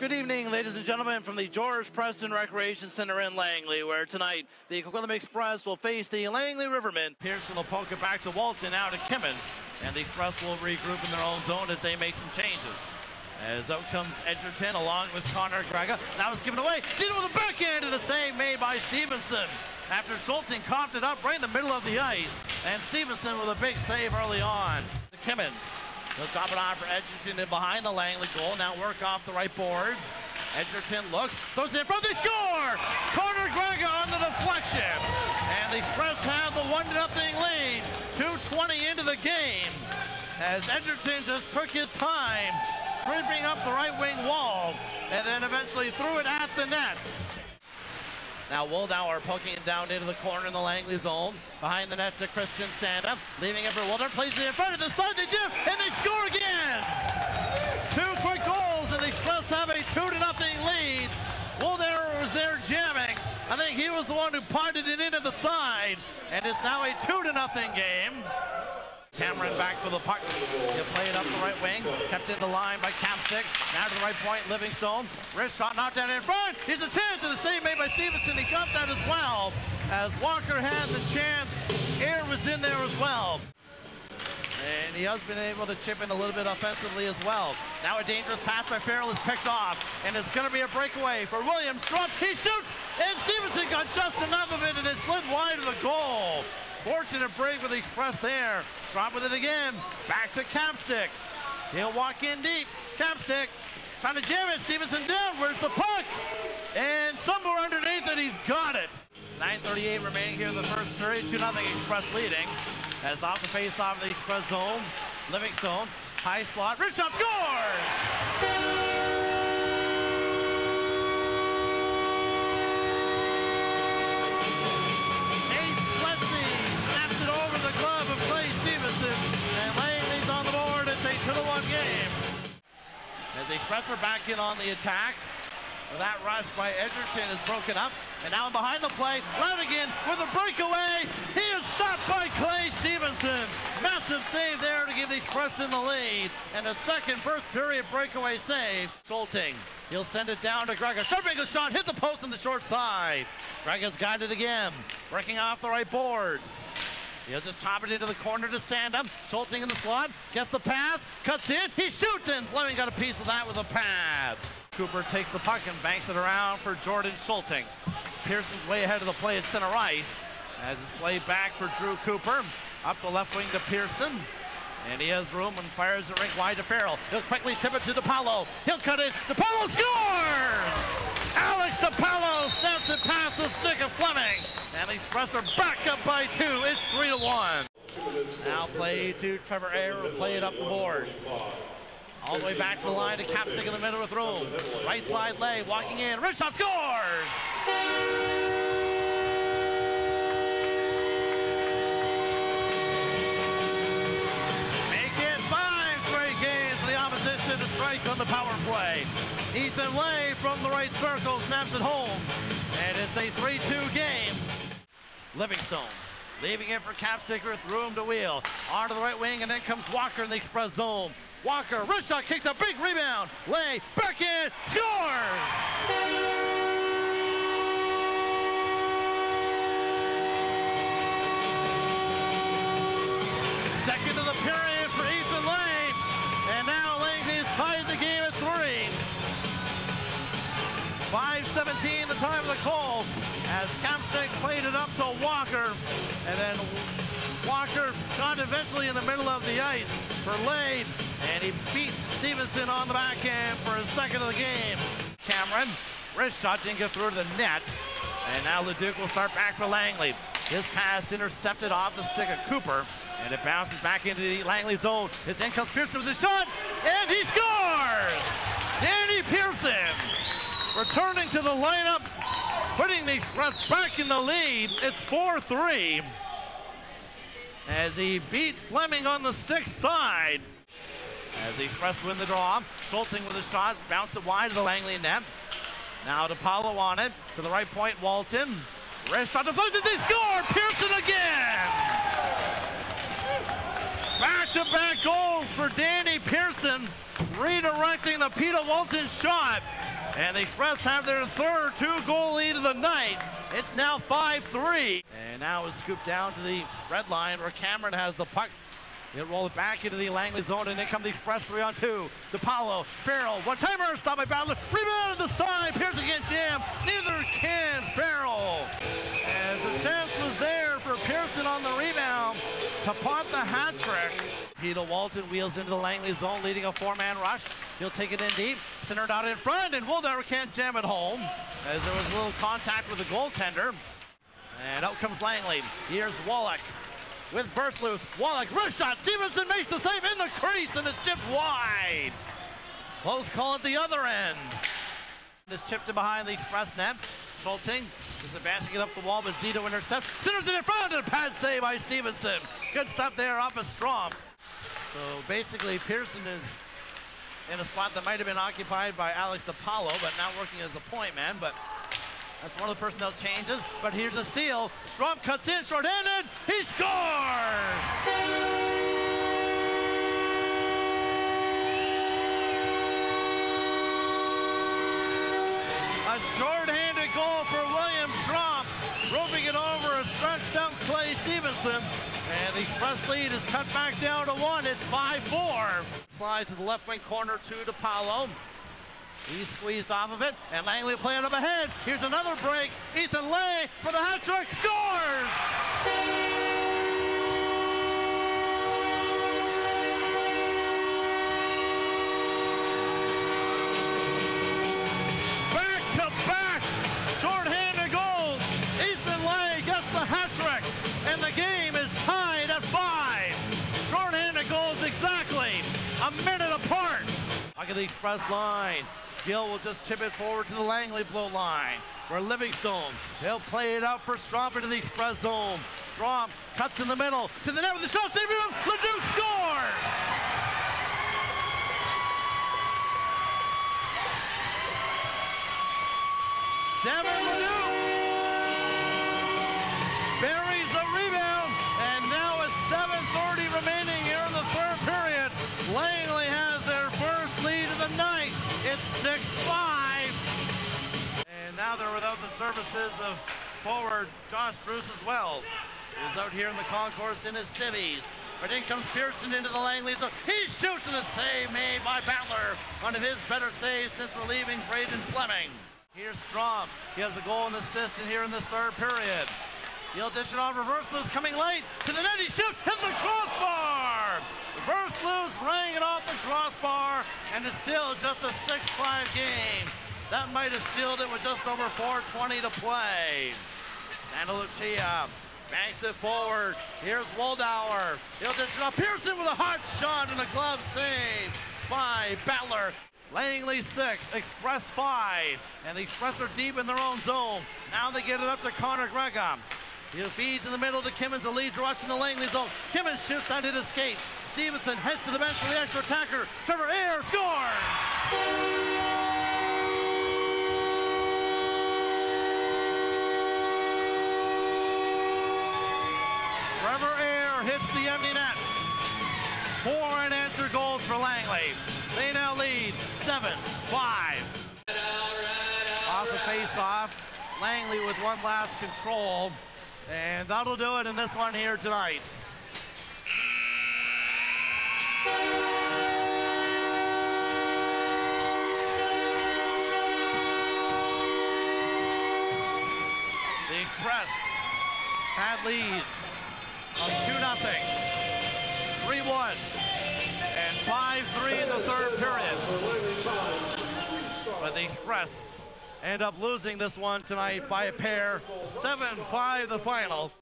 Good evening, ladies and gentlemen, from the George Preston Recreation Center in Langley, where tonight the Coquitlam Express will face the Langley Rivermen. Pearson will poke it back to Walton, out to Kimmins, and the Express will regroup in their own zone as they make some changes. As out comes Edgerton along with Connor Grega. Now it's given away. Steven with a backhand and a save made by Stevenson. After Schulting coughed it up right in the middle of the ice, and Stevenson with a big save early on. Kimmins. He'll drop it on for Edgerton in behind the Langley goal. Now work off the right boards. Edgerton looks, throws it in front, they score! Connor Grega on the deflection. And the Express have the 1-0 lead. 2:20 into the game. As Edgerton just took his time, creeping up the right wing wall, and then eventually threw it at the nets. Now Woldauer poking it down into the corner in the Langley zone. Behind the net to Christian Sanda. Leaving it for Woldauer. Plays it in front of the side to Jim. And they score again! 2 quick goals, and the Express have a 2-0 lead. Woldauer was there jamming. I think he was the one who punted it into the side. And it's now a 2-0 game. Cameron back for the puck. He'll play it up the right wing. Kept in the line by Capstick. Now to the right point, Livingstone. Wrist shot knocked down in front. Here's a chance, and the save made by Stevenson. He got that as well. As Walker had the chance, Air was in there as well. And he has been able to chip in a little bit offensively as well. Now a dangerous pass by Farrell is picked off. And it's going to be a breakaway for Williams. Struck, he shoots, and Stevenson got just enough of it, and it slid wide of the goal. Fortunate break for the Express there. Drop with it again. Back to Capstick. He'll walk in deep. Capstick trying to jam it. Stevenson down. Where's the puck? And somewhere underneath it, he's got it. 9:38 remaining here in the first period. 2-0 Express leading. As off the face-off of the Express zone. Livingstone, high slot. Rich shot, scores! And Langley's on the board. It's a 2-1 game. As the Express are back in on the attack. That rush by Edgerton is broken up. And now behind the play, Ladigan with a breakaway. He is stopped by Clay Stevenson. Massive save there to give the Express in the lead. And a second first period breakaway save. Schulting. He'll send it down to Grega. Sharp angle shot, hit the post on the short side. Grega's got it again. Breaking off the right boards. He'll just chop it into the corner to Sanda. Schulting in the slot, gets the pass, cuts in, he shoots in. Fleming got a piece of that with a pad. Cooper takes the puck and banks it around for Jordan Schulting. Pearson's way ahead of the play at center ice. As it's played back for Drew Cooper. Up the left wing to Pearson. And he has room and fires the rink wide to Farrell. He'll quickly tip it to DePaulo. He'll cut it. DePaulo scores! Alex DePaulo snaps it past the stick of Fleming. And the Express are back up by 2. It's 3-1. Now play to Trevor Ayer. Will play it up the boards. All the way back to the line to Capstick in the middle with room. Right side Leyh walking in. Rich shot, scores! To strike on the power play. Ethan Leyh from the right circle snaps it home, and it's a 3-2 game. Livingstone leaving it for Capstick with room to wheel. On to the right wing, and then comes Walker in the Express zone. Walker, wrist shot, kicked a big rebound. Leyh, back in, scores! Second of the period for Ethan Leyh. And now Langley's tied the game at 3. 5:17 the time of the call as Capstick played it up to Walker. And then Walker got eventually in the middle of the ice for Leyh. And he beat Stevenson on the backhand for his second of the game. Cameron, wrist shot didn't get through to the net. And now Leduc will start back for Langley. His pass intercepted off the stick of Cooper. And it bounces back into the Langley zone. His in comes Pearson with a shot, and he scores! Danny Pearson returning to the lineup, putting the Express back in the lead. It's 4-3 as he beat Fleming on the stick side. As the Express win the draw, Schulting with a shot, bounce it wide to the Langley net. Now DePaulo on it, to the right point, Walton. Wrist shot deflected, they score! Pearson again! Back-to-back goals for Danny Pearson. redirecting the Peter Walton shot. And the Express have their third two-goal lead of the night. It's now 5-3. And now it's scooped down to the red line where Cameron has the puck. He'll roll it back into the Langley zone, and in come the Express 3-on-2. DePaulo, Farrell, one-timer, stopped by Butler. Rebound at the side, Pearson can't jam. Neither can Farrell. As the chance was there for Pearson on the rebound to pot the hat trick. Peter Walton wheels into the Langley zone, leading a four-man rush. He'll take it in deep, centered out in front, and Wildauer can't jam it home as there was a little contact with the goaltender. And out comes Langley. Here's Wallach with burst loose. Wallach, wrist shot. Stevenson makes the save in the crease, and it's chipped wide. Close call at the other end. It's chipped in behind the Express net. Schulting is advancing it up the wall, but Zito intercepts. Centers it in front, and a pad save by Stevenson. Good stuff there off of Strom. So basically, Pearson is in a spot that might have been occupied by Alex DePaulo, but now working as a point man. But that's one of the personnel changes. But here's a steal. Strom cuts in, short-handed. He scores! A short-handed goal for William Strom, roping it over a stretched out Clay Stevenson. And the Express lead is cut back down to 1. It's 5-4. Slides to the left wing corner to DePaulo. He's squeezed off of it, and Langley playing up ahead. Here's another break. Ethan Leyh for the hat trick, scores! Back-to-back short-handed goals. Ethan Leyh gets the hat trick, and the game is tied at 5. Short-handed goals exactly a minute apart. Look at the Express line. Gill will just chip it forward to the Langley blue line. Where Livingstone, he'll play it out for Strom into the Express zone. Strom cuts in the middle to the net with the shot. Saving him. Leduc scores! Devin Leduc buries a rebound, and now with 7:30 remaining here in the third period, Langley has their first lead of the night. It's 6-5. And now they're without the services of forward Josh Bruce as well. He's out here in the concourse in his civvies. But in comes Pearson into the Langley zone. He shoots, and a save made by Butler. One of his better saves since relieving Braden Fleming. Here's Strom. He has a goal and assist in here in this third period. He'll dish it off. Reverse loose coming late to the net. He shoots, hit the crossbar. Reverse loose, rang it off the crossbar, and it's still just a 6-5 game. That might have sealed it with just over 4:20 to play. Santa Lucia banks it forward. Here's Wildauer. He'll dish it off. Pearson with a hot shot and a glove save by Butler. Langley 6, Express 5, and the Express are deep in their own zone. Now they get it up to Connor Gregor. He feeds in the middle to Kimmins. The leads rush in the Langley zone. Kimmins shoots that hit escape. Stevenson heads to the bench for the extra attacker. Trevor Ayre scores! Trevor Ayre hits the empty net. 4 unanswered goals for Langley. They now lead 7-5. Off the face-off, Langley with one last control, and that'll do it in this one here tonight. The Express had leads of 2-0, 3-1, and 5-3 in the third period. But the Express end up losing this one tonight by a pair, 7-5 the final.